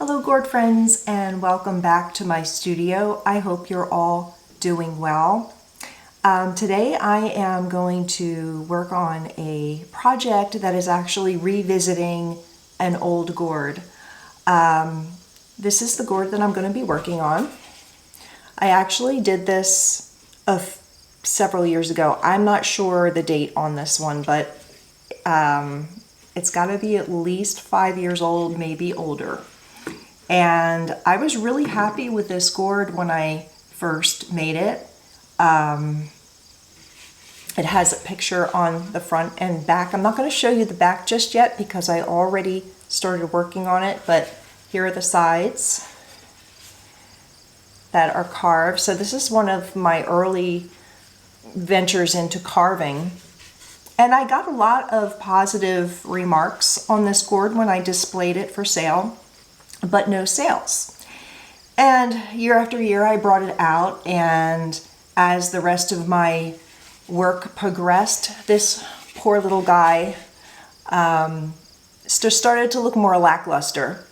Hello Gourd friends, and welcome back to my studio. I hope you're all doing well. Today I am going to work on a project that is actually revisiting an old gourd. This is the gourd that I'm going to be working on. I actually did this several years ago. I'm not sure the date on this one, but it's got to be at least 5 years old, maybe older. And I was really happy with this gourd when I first made it. It has a picture on the front and back. I'm not going to show you the back just yet because I already started working on it, but here are the sides that are carved. So this is one of my early ventures into carving. And I got a lot of positive remarks on this gourd when I displayed it for sale, but no sales. And year after year I brought it out, and as the rest of my work progressed, this poor little guy started to look more lackluster.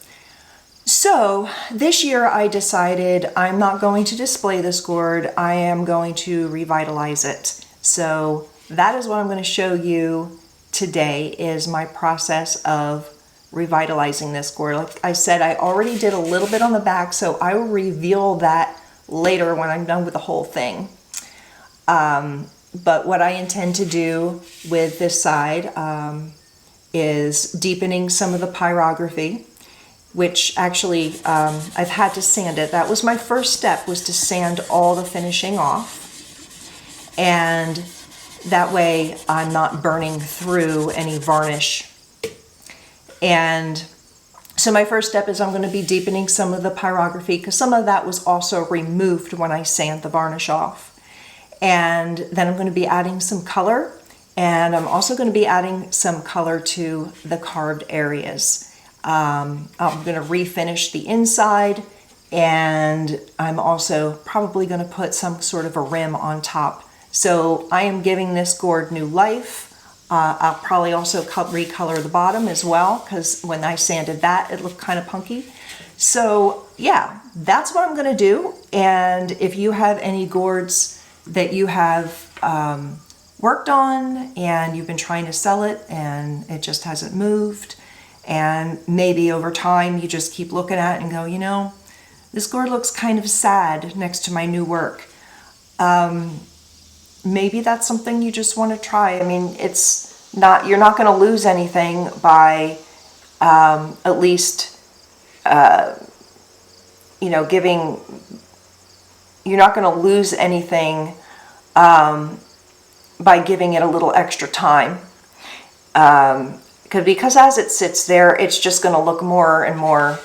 So this year I decided I'm not going to display this gourd, I am going to revitalize it. So that is what I'm going to show you today, is my process of revitalizing this gourd. Like I said, I already did a little bit on the back, so I will reveal that later when I'm done with the whole thing. But what I intend to do with this side is deepening some of the pyrography, which actually I've had to sand it. That was my first step, was to sand all the finishing off. And that way I'm not burning through any varnish. And so my first step is I'm going to be deepening some of the pyrography, because some of that was also removed when I sand the varnish off. And then I'm going to be adding some color, and I'm also going to be adding some color to the carved areas. I'm going to refinish the inside, and I'm also probably going to put some sort of a rim on top. So I am giving this gourd new life. I'll probably also recolor the bottom as well, because when I sanded that, it looked kind of punky. So yeah, that's what I'm going to do. And if you have any gourds that you have worked on and you've been trying to sell it and it just hasn't moved, and maybe over time you just keep looking at it and go, you know, this gourd looks kind of sad next to my new work. Maybe that's something you just want to try. I mean, it's not, you're not going to lose anything by at least, you know, you're not going to lose anything by giving it a little extra time. Because as it sits there, it's just going to look more and more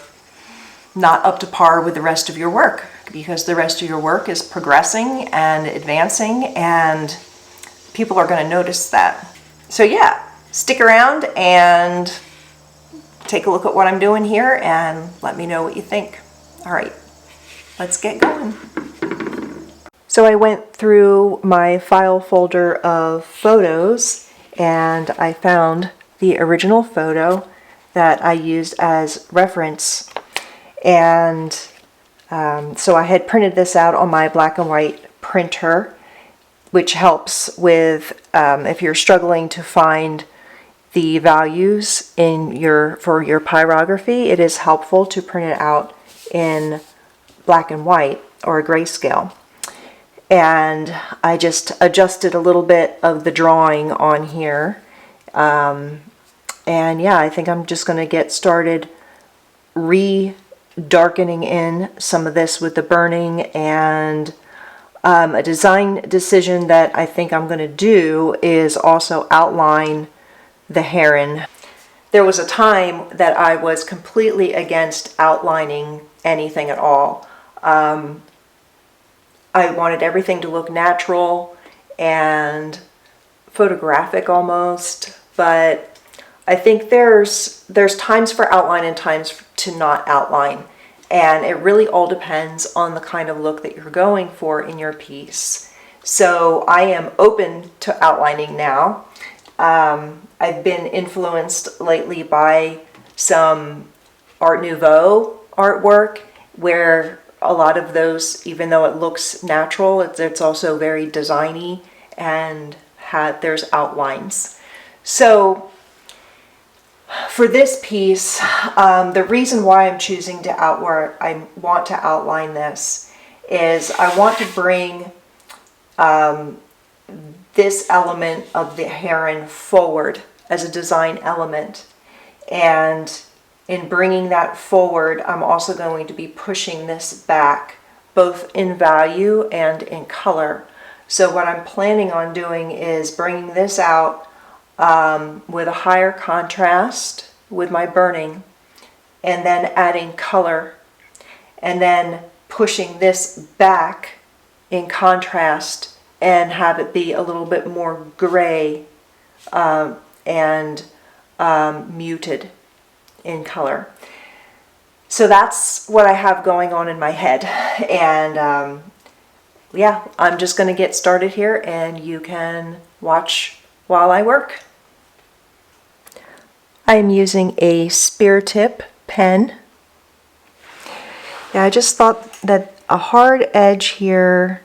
not up to par with the rest of your work, because the rest of your work is progressing and advancing, and people are going to notice that. So yeah, stick around and take a look at what I'm doing here and let me know what you think. All right, let's get going. So I went through my file folder of photos and I found the original photo that I used as reference. And so I had printed this out on my black and white printer, which helps with if you're struggling to find the values for your pyrography. It is helpful to print it out in black and white or a grayscale. And I just adjusted a little bit of the drawing on here. And yeah, I think I'm just going to get started darkening in some of this with the burning, and a design decision that I think I'm going to do is also outline the heron. There was a time that I was completely against outlining anything at all. I wanted everything to look natural and photographic almost, but I think there's times for outline and times to not outline, and it really all depends on the kind of look that you're going for in your piece. So I am open to outlining now. I've been influenced lately by some Art Nouveau artwork where a lot of those, even though it looks natural, it's also very designy and there's outlines. So for this piece, the reason why I'm choosing to I want to outline this is I want to bring this element of the heron forward as a design element. And in bringing that forward, I'm also going to be pushing this back, both in value and in color. So what I'm planning on doing is bringing this out with a higher contrast with my burning, and then adding color, and then pushing this back in contrast and have it be a little bit more gray and muted in color. So that's what I have going on in my head, and yeah, I'm just going to get started here and you can watch while I work. I'm using a spear tip pen. Yeah, I just thought that a hard edge here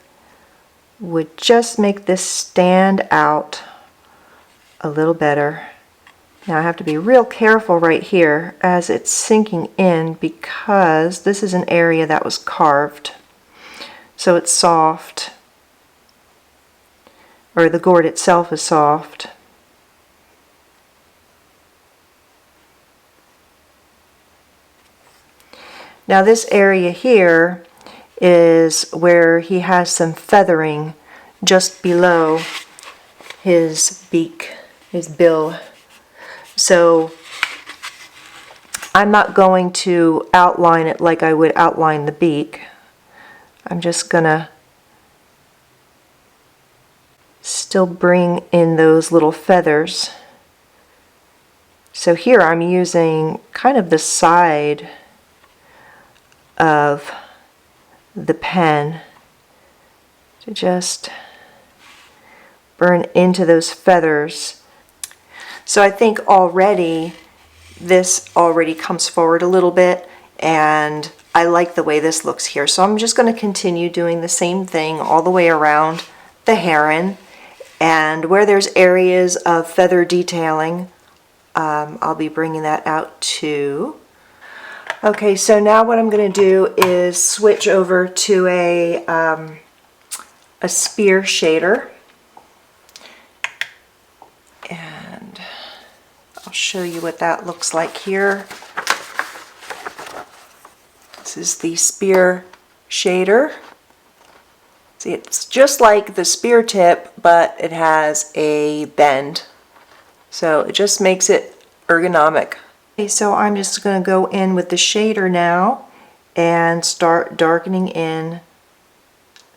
would just make this stand out a little better. Now I have to be real careful right here as it's sinking in because this is an area that was carved. So it's soft, or the gourd itself is soft. Now this area here is where he has some feathering just below his beak, his bill. So I'm not going to outline it like I would outline the beak. I'm just gonna still bring in those little feathers. So here I'm using kind of the side of the pen to just burn into those feathers. So I think already this already comes forward a little bit, and I like the way this looks here. So I'm just going to continue doing the same thing all the way around the heron, and where there's areas of feather detailing, I'll be bringing that out too. Okay, so now what I'm going to do is switch over to a spear shader, and I'll show you what that looks like here. This is the spear shader. See, it's just like the spear tip, but it has a bend, so it just makes it ergonomic. Okay, so I'm just going to go in with the shader now and start darkening in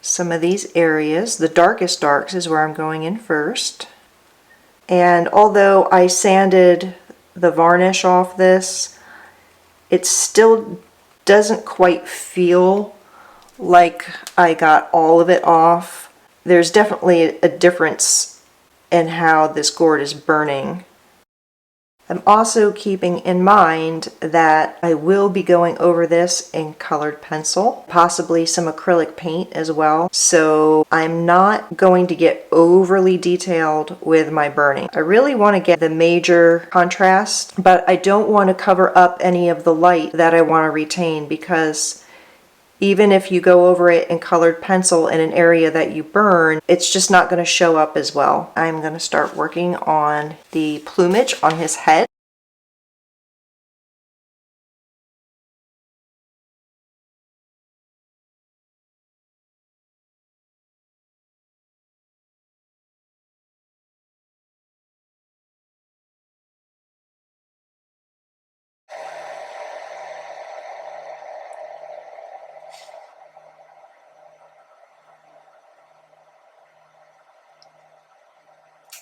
some of these areas. The darkest darks is where I'm going in first. And although I sanded the varnish off this, it still doesn't quite feel like I got all of it off. There's definitely a difference in how this gourd is burning. I'm also keeping in mind that I will be going over this in colored pencil, possibly some acrylic paint as well. So I'm not going to get overly detailed with my burning. I really want to get the major contrast, but I don't want to cover up any of the light that I want to retain, because even if you go over it in colored pencil in an area that you burn, it's just not going to show up as well. I'm going to start working on the plumage on his head.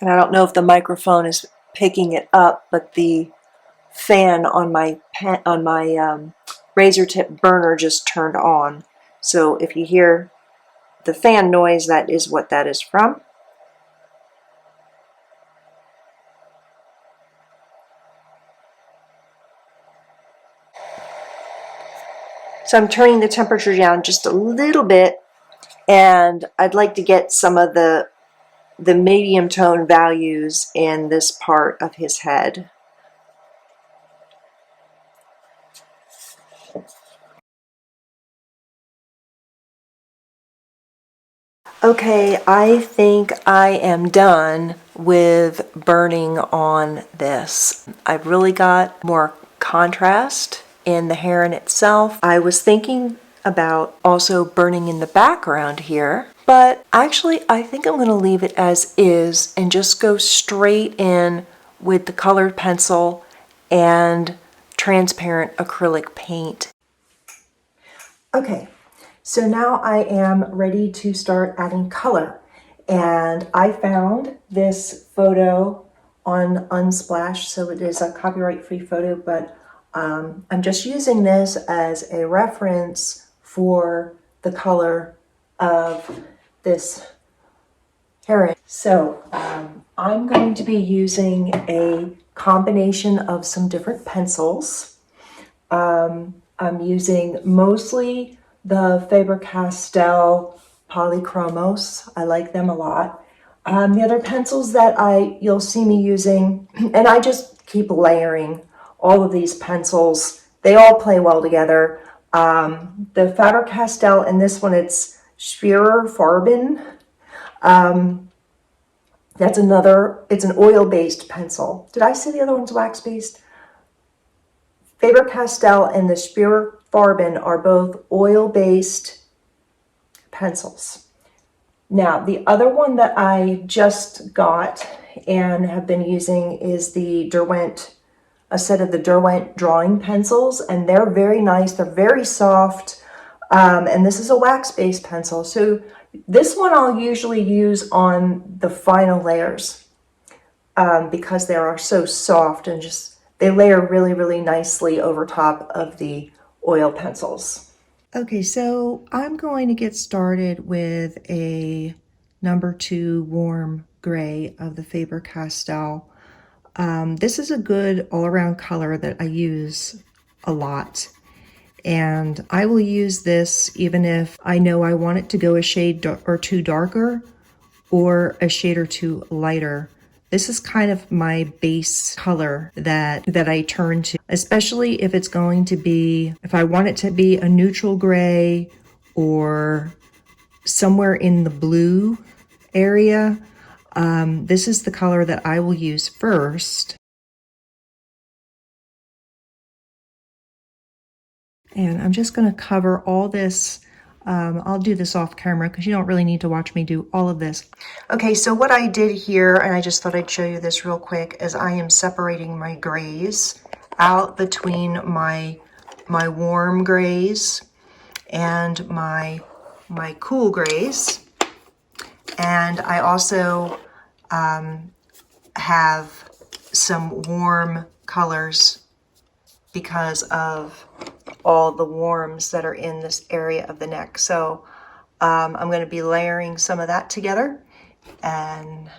And I don't know if the microphone is picking it up, but the fan on my razor tip burner just turned on. So if you hear the fan noise, that is what that is from. So I'm turning the temperature down just a little bit, and I'd like to get some of the medium tone values in this part of his head. Okay, I think I am done with burning on this. I've really got more contrast in the heron itself. I was thinking about also burning in the background here, but actually I think I'm going to leave it as is and just go straight in with the colored pencil and transparent acrylic paint. Okay, so now I am ready to start adding color. And I found this photo on Unsplash, so it is a copyright-free photo, but I'm just using this as a reference for the color of this heron. So I'm going to be using a combination of some different pencils. I'm using mostly the Faber-Castell Polychromos. I like them a lot. The other pencils that you'll see me using, and I just keep layering all of these pencils. They all play well together. The Faber-Castell, and this one, it's Spearer Farben. That's another, it's an oil-based pencil. Did I say the other one's wax-based? Faber-Castell and the Spearer Farben are both oil-based pencils. Now, the other one that I just got and have been using is the Derwent, a set of the Derwent drawing pencils, and they're very nice. They're very soft, and this is a wax-based pencil. So this one I'll usually use on the final layers because they are so soft and just they layer really, really nicely over top of the oil pencils. Okay, so I'm going to get started with a #2 warm gray of the Faber-Castell. This is a good all-around color that I use a lot. And I will use this even if I know I want it to go a shade or two darker or a shade or two lighter. This is kind of my base color that I turn to, especially if it's going to be, if I want it to be a neutral gray or somewhere in the blue area. This is the color that I will use first. And I'm just going to cover all this. I'll do this off camera because you don't really need to watch me do all of this. Okay, so what I did here, and I just thought I'd show you this real quick, is I am separating my grays out between my warm grays and my cool grays. And I also have some warm colors because of all the warms that are in this area of the neck. So I'm going to be layering some of that together, and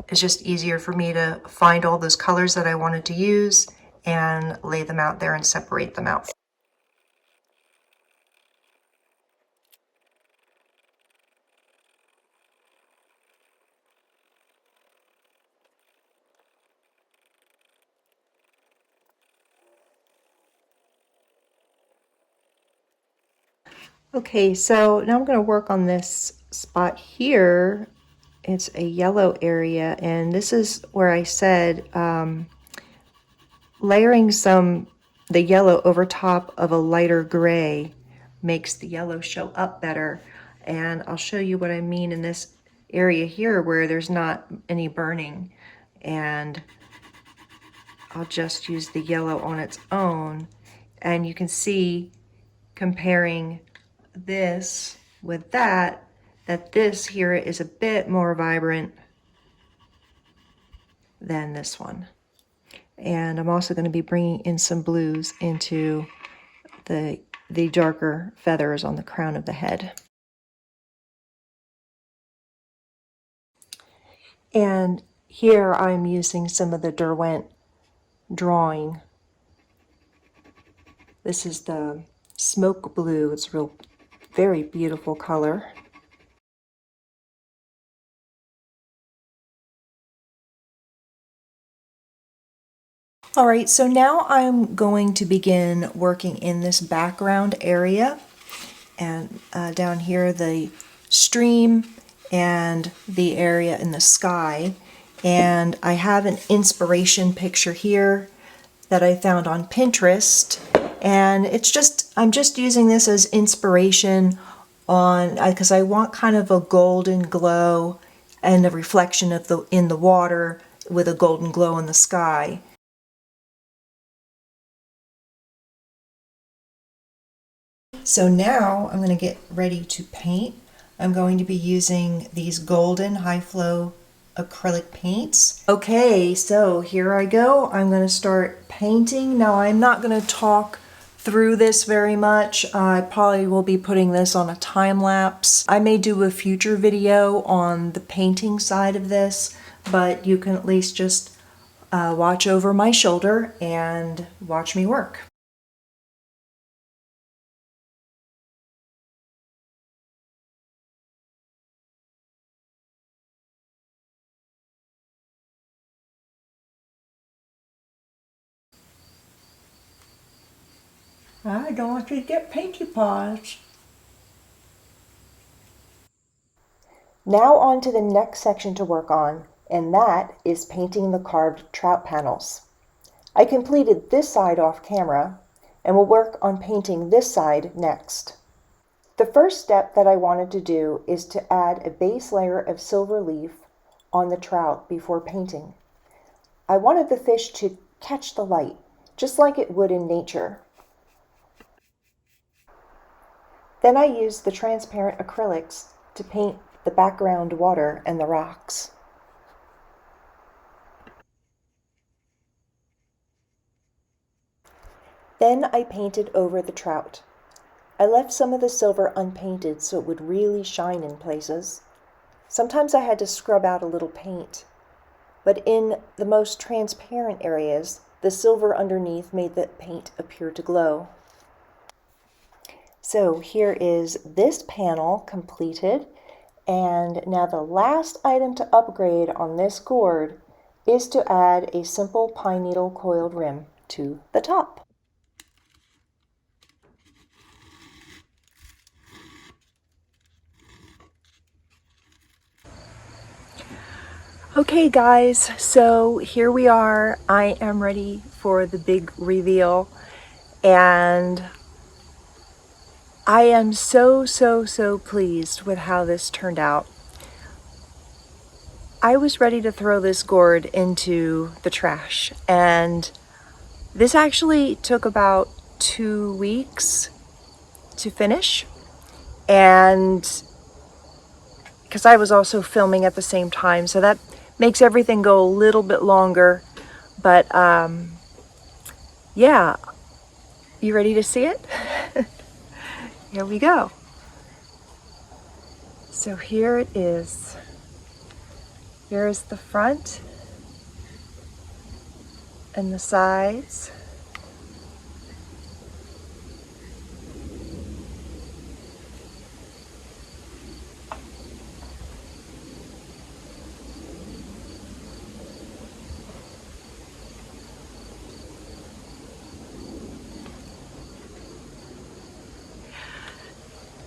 it's just easier for me to find all those colors that I wanted to use and lay them out there and separate them out. Okay, so now I'm going to work on this spot here. It's a yellow area, and this is where I said layering the yellow over top of a lighter gray makes the yellow show up better. And I'll show you what I mean in this area here where there's not any burning. And I'll just use the yellow on its own. And you can see, comparing this with that this here is a bit more vibrant than this one. And I'm also going to be bringing in some blues into the darker feathers on the crown of the head. And here I'm using some of the Derwent drawing This is the smoke blue. It's a real, very beautiful color. All right, so now I'm going to begin working in this background area, and down here the stream and the area in the sky. And I have an inspiration picture here that I found on Pinterest, and I'm just using this as inspiration on because I want kind of a golden glow and a reflection of in the water with a golden glow in the sky. So now I'm going to get ready to paint. I'm going to be using these golden high flow acrylic paints. Okay, so here I go. I'm going to start painting. Now I'm not going to talk through this very much. I probably will be putting this on a time lapse. I may do a future video on the painting side of this, but you can at least just watch over my shoulder and watch me work. I don't want you to get painty paws. Now on to the next section to work on, and that is painting the carved trout panels. I completed this side off camera, and will work on painting this side next. The first step that I wanted to do is to add a base layer of silver leaf on the trout before painting. I wanted the fish to catch the light, just like it would in nature. Then I used the transparent acrylics to paint the background water and the rocks. Then I painted over the trout. I left some of the silver unpainted so it would really shine in places. Sometimes I had to scrub out a little paint, but in the most transparent areas, the silver underneath made the paint appear to glow. So here is this panel completed, and now the last item to upgrade on this gourd is to add a simple pine needle coiled rim to the top. Okay guys, so here we are. I am ready for the big reveal, and I am so pleased with how this turned out. I was ready to throw this gourd into the trash, and this actually took about 2 weeks to finish, and because I was also filming at the same time, so that makes everything go a little bit longer. But yeah, you ready to see it? Here we go. So here it is. Here's the front and the sides.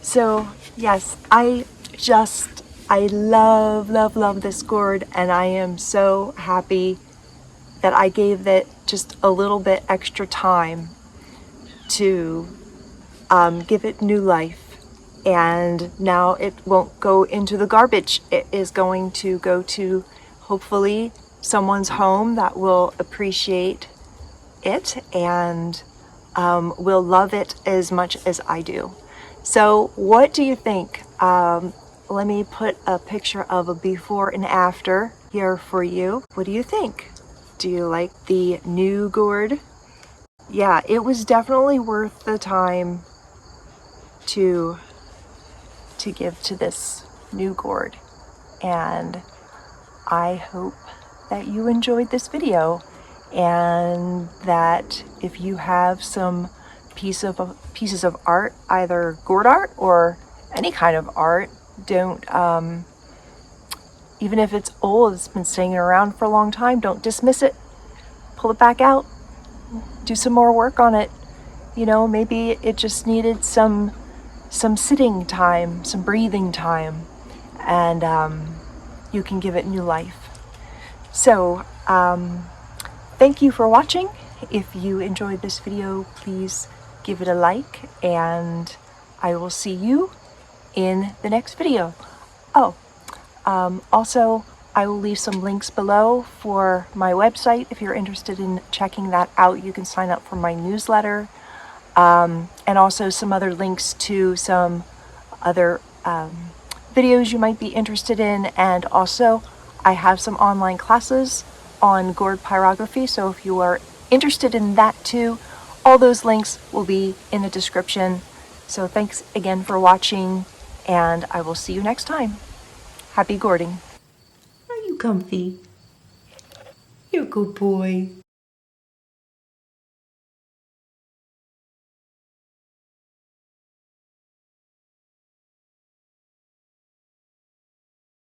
So yes, I love this gourd, and I am so happy that I gave it just a little bit extra time to give it new life. And now it won't go into the garbage. It is going to go to hopefully someone's home that will appreciate it and will love it as much as I do. So what do you think? Let me put a picture of a before and after here for you. What do you think? Do you like the new gourd? Yeah, it was definitely worth the time to give to this new gourd. And I hope that you enjoyed this video, and that if you have some pieces of art, either gourd art or any kind of art. Don't, even if it's old, it's been staying around for a long time, don't dismiss it. Pull it back out. Do some more work on it. You know, maybe it just needed some sitting time, some breathing time, and you can give it new life. So, thank you for watching. If you enjoyed this video, please give it a like, and I will see you in the next video. Oh, also, I will leave some links below for my website. If you're interested in checking that out, you can sign up for my newsletter, and also some other links to some other videos you might be interested in. And also, I have some online classes on gourd pyrography, so if you are interested in that too, all those links will be in the description. So thanks again for watching, and I will see you next time. Happy gourding. Are you comfy? You're a good boy.